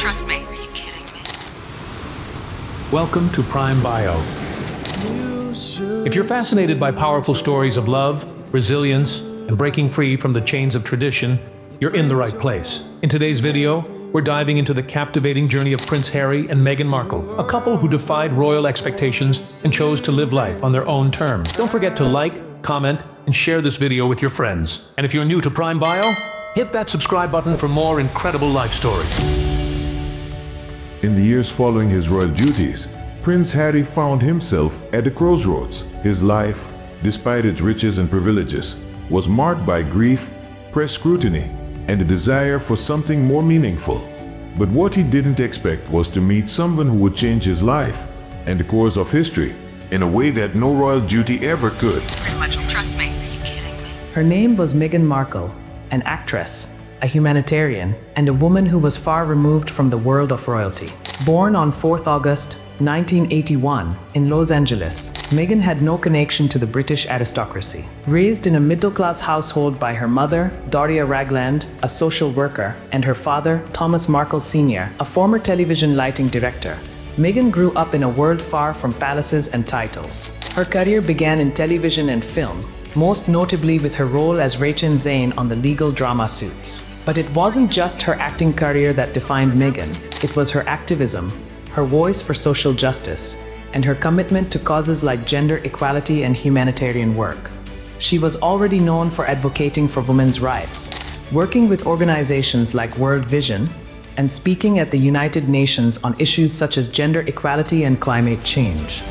trust me. Are you kidding me? Welcome to Prime Bio. If you're fascinated by powerful stories of love, resilience, and breaking free from the chains of tradition, you're in the right place. In today's video, we're diving into the captivating journey of Prince Harry and Meghan Markle, a couple who defied royal expectations and chose to live life on their own terms. Don't forget to like, comment, and share this video with your friends. And if you're new to Prime Bio, hit that subscribe button for more incredible life stories. In the years following his royal duties, Prince Harry found himself at a crossroads. His life, despite its riches and privileges, was marked by grief, press scrutiny, and a desire for something more meaningful. But what he didn't expect was to meet someone who would change his life and the course of history in a way that no royal duty ever could. Pretty much, trust me. Are you kidding me? Her name was Meghan Markle, an actress, a humanitarian, and a woman who was far removed from the world of royalty. Born on 4th August 1981 in Los Angeles, Meghan had no connection to the British aristocracy. Raised in a middle-class household by her mother, Doria Ragland, a social worker, and her father, Thomas Markle Sr., a former television lighting director, Meghan grew up in a world far from palaces and titles. Her career began in television and film, most notably with her role as Rachel Zane on the legal drama Suits. But it wasn't just her acting career that defined Meghan. It was her activism, her voice for social justice, and her commitment to causes like gender equality and humanitarian work. She was already known for advocating for women's rights, working with organizations like World Vision, and speaking at the United Nations on issues such as gender equality and climate change.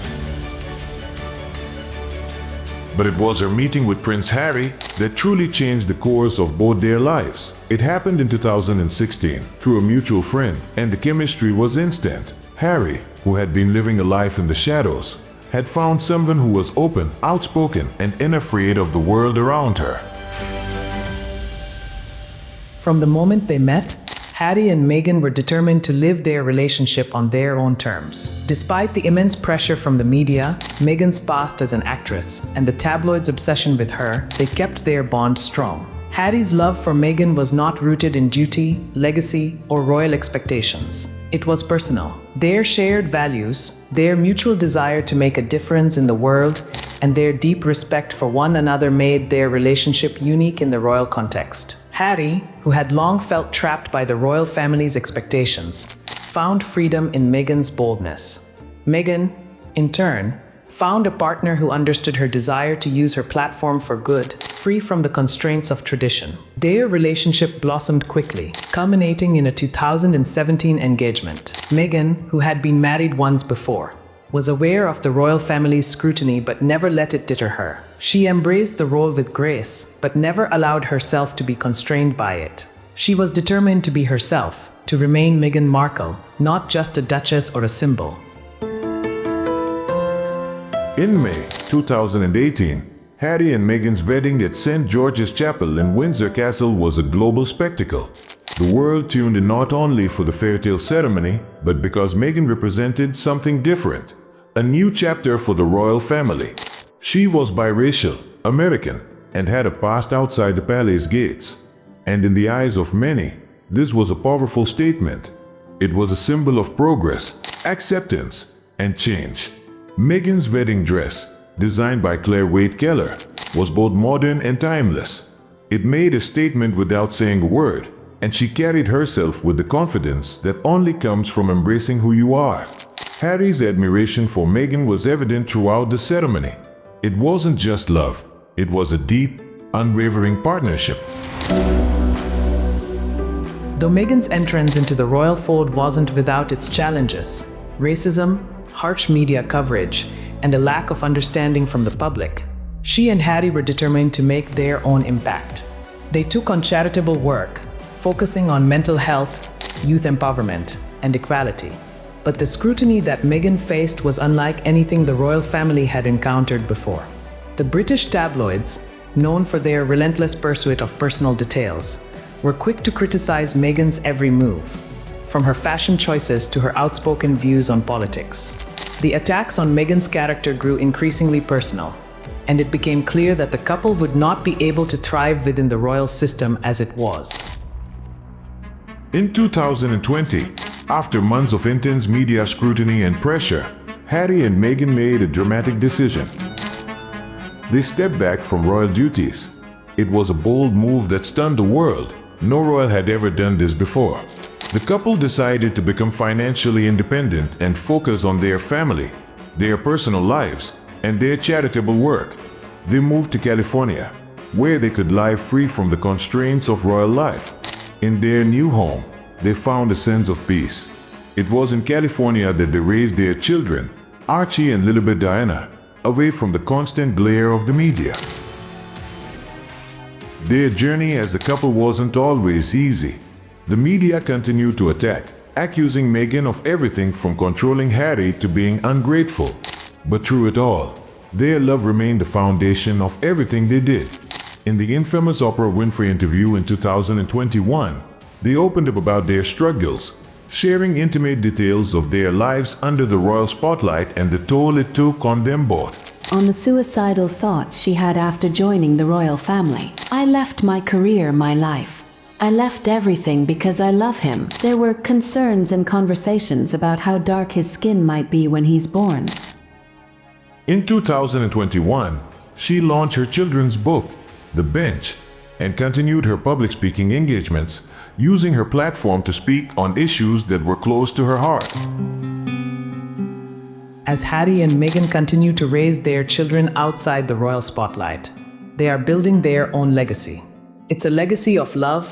But it was her meeting with Prince Harry that truly changed the course of both their lives. It happened in 2016 through a mutual friend, and the chemistry was instant. Harry, who had been living a life in the shadows, had found someone who was open, outspoken, and unafraid of the world around her. From the moment they met, Harry and Meghan were determined to live their relationship on their own terms. Despite the immense pressure from the media, Meghan's past as an actress, and the tabloids' obsession with her, they kept their bond strong. Harry's love for Meghan was not rooted in duty, legacy, or royal expectations. It was personal. Their shared values, their mutual desire to make a difference in the world, and their deep respect for one another made their relationship unique in the royal context. Harry, who had long felt trapped by the royal family's expectations, found freedom in Meghan's boldness. Meghan, in turn, found a partner who understood her desire to use her platform for good, free from the constraints of tradition. Their relationship blossomed quickly, culminating in a 2017 engagement. Meghan, who had been married once before, was aware of the royal family's scrutiny but never let it deter her. She embraced the role with grace, but never allowed herself to be constrained by it. She was determined to be herself, to remain Meghan Markle, not just a duchess or a symbol. In May 2018, Harry and Meghan's wedding at St. George's Chapel in Windsor Castle was a global spectacle. The world tuned in not only for the fairytale ceremony, but because Meghan represented something different, a new chapter for the royal family. She was biracial, American, and had a past outside the palace gates. And in the eyes of many, this was a powerful statement. It was a symbol of progress, acceptance, and change. Meghan's wedding dress, designed by Claire Wade Keller, was both modern and timeless. It made a statement without saying a word, and she carried herself with the confidence that only comes from embracing who you are. Harry's admiration for Meghan was evident throughout the ceremony. It wasn't just love, it was a deep, unwavering partnership. Though Meghan's entrance into the royal fold wasn't without its challenges, racism, harsh media coverage, and a lack of understanding from the public, she and Harry were determined to make their own impact. They took on charitable work, focusing on mental health, youth empowerment, and equality. But the scrutiny that Meghan faced was unlike anything the royal family had encountered before. The British tabloids, known for their relentless pursuit of personal details, were quick to criticize Meghan's every move, from her fashion choices to her outspoken views on politics. The attacks on Meghan's character grew increasingly personal, and it became clear that the couple would not be able to thrive within the royal system as it was. In 2020, After months of intense media scrutiny and pressure, Harry and Meghan made a dramatic decision. They stepped back from royal duties. It was a bold move that stunned the world. No royal had ever done this before. The couple decided to become financially independent and focus on their family, their personal lives, and their charitable work. They moved to California, where they could live free from the constraints of royal life. In their new home, they found a sense of peace. It was in California that they raised their children, Archie and Lilibet Diana, away from the constant glare of the media. Their journey as a couple wasn't always easy. The media continued to attack, accusing Meghan of everything from controlling Harry to being ungrateful. But through it all, their love remained the foundation of everything they did. In the infamous Oprah Winfrey interview in 2021, they opened up about their struggles, sharing intimate details of their lives under the royal spotlight and the toll it took on them both. On the suicidal thoughts she had after joining the royal family. I left my career, my life. I left everything because I love him. There were concerns and conversations about how dark his skin might be when he's born. In 2021, she launched her children's book, The Bench, and continued her public speaking engagements, using her platform to speak on issues that were close to her heart. As Harry and Meghan continue to raise their children outside the royal spotlight, they are building their own legacy. It's a legacy of love,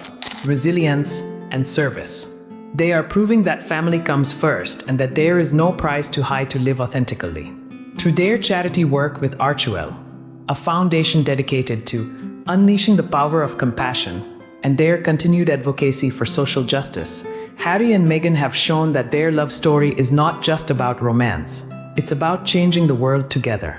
resilience, and service. They are proving that family comes first and that there is no price too high to live authentically. Through their charity work with Archewell, a foundation dedicated to unleashing the power of compassion, and their continued advocacy for social justice, Harry and Meghan have shown that their love story is not just about romance. It's about changing the world together.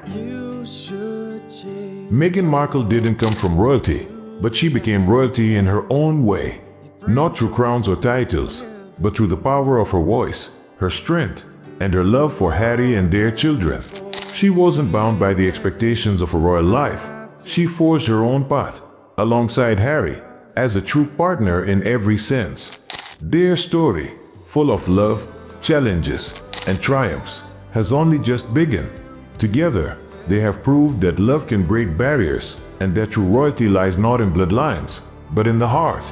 Meghan Markle didn't come from royalty, but she became royalty in her own way. Not through crowns or titles, but through the power of her voice, her strength, and her love for Harry and their children. She wasn't bound by the expectations of a royal life. She forged her own path, alongside Harry, as a true partner in every sense. Their story, full of love, challenges, and triumphs, has only just begun. Together, they have proved that love can break barriers and that true royalty lies not in bloodlines, but in the heart.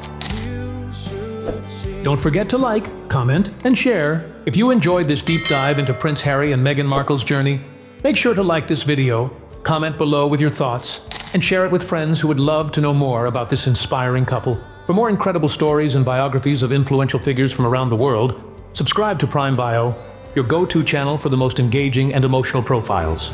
Don't forget to like, comment, and share. If you enjoyed this deep dive into Prince Harry and Meghan Markle's journey, make sure to like this video, comment below with your thoughts, and share it with friends who would love to know more about this inspiring couple. For more incredible stories and biographies of influential figures from around the world, subscribe to Prime Bio, your go-to channel for the most engaging and emotional profiles.